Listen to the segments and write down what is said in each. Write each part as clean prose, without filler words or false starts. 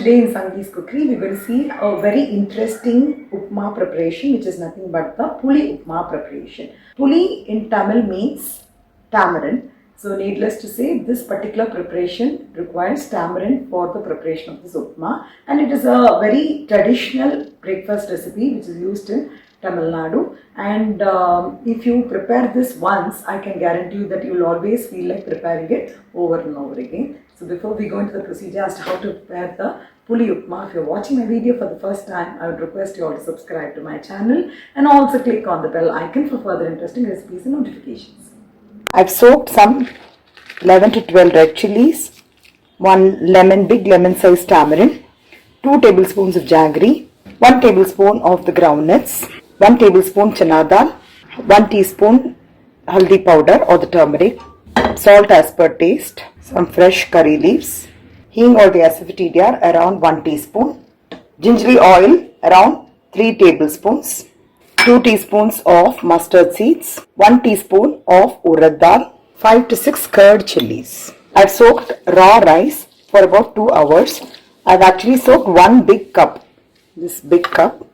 Today in Sangi's Cookery, we're going to see a very interesting upma preparation, which is nothing but the Puli Upma preparation. Puli in Tamil means tamarind. So needless to say, this particular preparation requires tamarind for the preparation of this upma, and it is a very traditional breakfast recipe which is used in Tamilnadu. And if you prepare this once, I can guarantee you that you will always feel like preparing it over and over again. So before we go into the procedure as to how to prepare the Puli Upma, if you're watching my video for the first time, I would request you all to subscribe to my channel and also click on the bell icon for further interesting recipes and notifications. I've soaked some 11 to 12 red chillies, 1 big lemon sized tamarind, 2 tablespoons of jaggery, 1 tablespoon of the groundnuts, 1 tablespoon channa dal, 1 teaspoon haldi powder or the turmeric, salt as per taste, some fresh curry leaves, hing or the asafoetida around 1 teaspoon, gingelly oil around 3 tablespoons, 2 teaspoons of mustard seeds, 1 teaspoon of urad dal, 5 to 6 curd chilies. I've soaked raw rice for about 2 hours. I've actually soaked 1 big cup, this big cup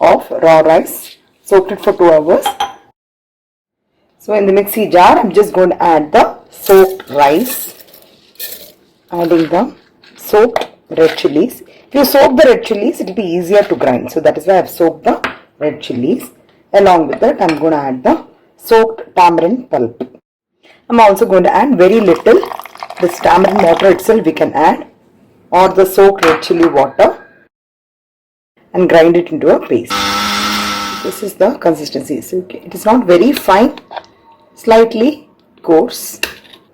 of raw rice, soaked it for 2 hours. So in the mixie jar, I'm just going to add the soaked rice, adding the soaked red chillies. If you soak the red chillies, it will be easier to grind. So that is why I've soaked the red chillies. Along with that, I'm going to add the soaked tamarind pulp. I'm also going to add very little. This tamarind water itself we can add, or the soaked red chilli water, and grind it into a paste. This is the consistency. So it is not very fine, slightly coarse.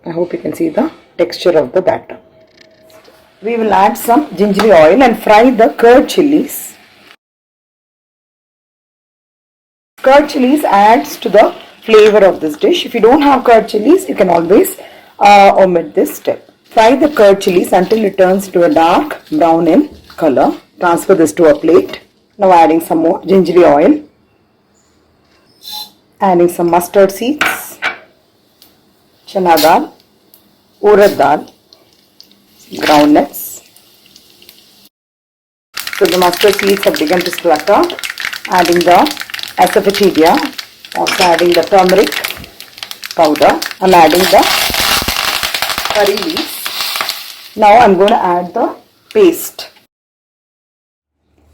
I hope you can see the texture of the batter. We will add some gingelly oil and fry the curd chilies. Curd chilies adds to the flavor of this dish. If you don't have curd chilies, you can always omit this step. Fry the curd chilies until it turns to a dark brown in color. Transfer this to a plate. Now adding some more gingelly oil. Adding some mustard seeds, channa dal, urad dal, groundnuts. So the mustard seeds have begun to splutter. Adding the asafoetida, also adding the turmeric powder. I'm adding the curry leaves. Now I'm going to add the paste.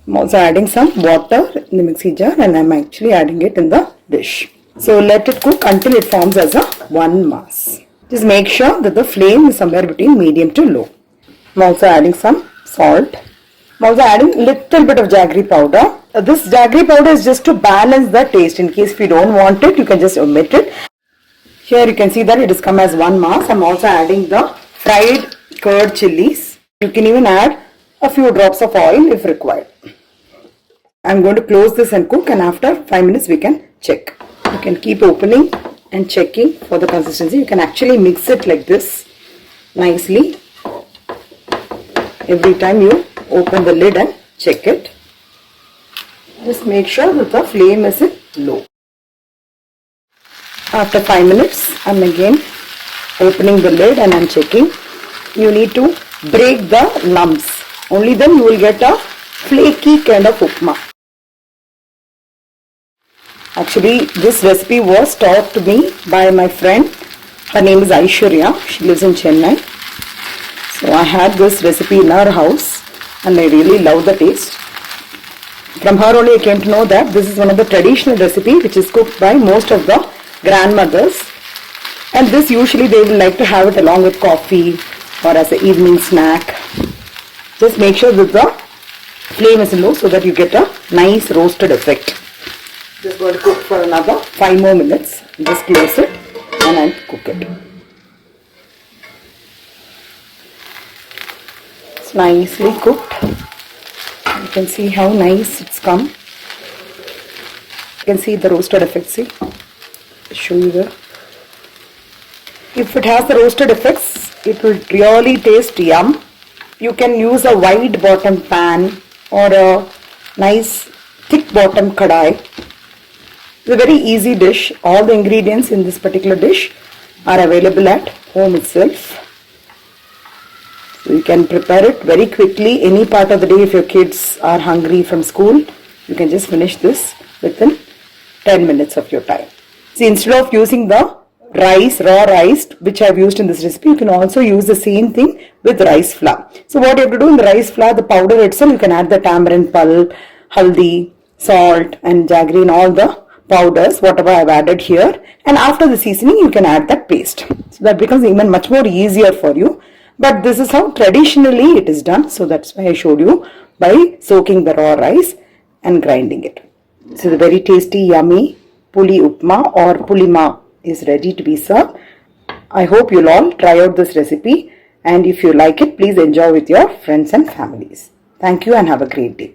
I'm also adding some water in the mixie jar, and I'm actually adding it in the dish. So let it cook until it forms as a one mass. Just make sure that the flame is somewhere between medium to low. I'm also adding some salt. I'm also adding little bit of jaggery powder. This jaggery powder is just to balance the taste. In case if you don't want it, you can just omit it. Here you can see that it has come as one mass. I'm also adding the fried curd chilies. You can even add a few drops of oil if required. I'm going to close this and cook, and after 5 minutes we can check. You can keep opening and checking for the consistency. You can actually mix it like this nicely every time you open the lid and check it. Just make sure that the flame is in low. After 5 minutes, I'm again opening the lid and I'm checking. You need to break the lumps. Only then you will get a flaky kind of upma. Actually, this recipe was taught to me by my friend. Her name is Aishwarya. She lives in Chennai. So I had this recipe in our house and I really love the taste. From her only I came to know that this is one of the traditional recipes which is cooked by most of the grandmothers. And this usually they will like to have it along with coffee or as an evening snack. Just make sure that the flame is low so that you get a nice roasted effect. Just going to cook for another 5 more minutes. Just close it and I'll cook it. It's nicely cooked. You can see how nice it's come. You can see the roasted effect. See, I'll show you there. If it has the roasted effects, it will really taste yum. You can use a wide bottom pan or a nice thick bottom kadai. It's a very easy dish. All the ingredients in this particular dish are available at home itself. So you can prepare it very quickly any part of the day. If your kids are hungry from school, you can just finish this within 10 minutes of your time. See, instead of using the rice, raw rice, which I have used in this recipe, you can also use the same thing with rice flour. So what you have to do in the rice flour, the powder itself, you can add the tamarind pulp, haldi, salt and jaggery and all the powders, whatever I have added here. And after the seasoning, you can add that paste. So that becomes even much more easier for you. But this is how traditionally it is done. So that's why I showed you by soaking the raw rice and grinding it. So the very tasty, yummy Puli Upma or Pulima is ready to be served. I hope you'll all try out this recipe, and if you like it, please enjoy with your friends and families. Thank you and have a great day.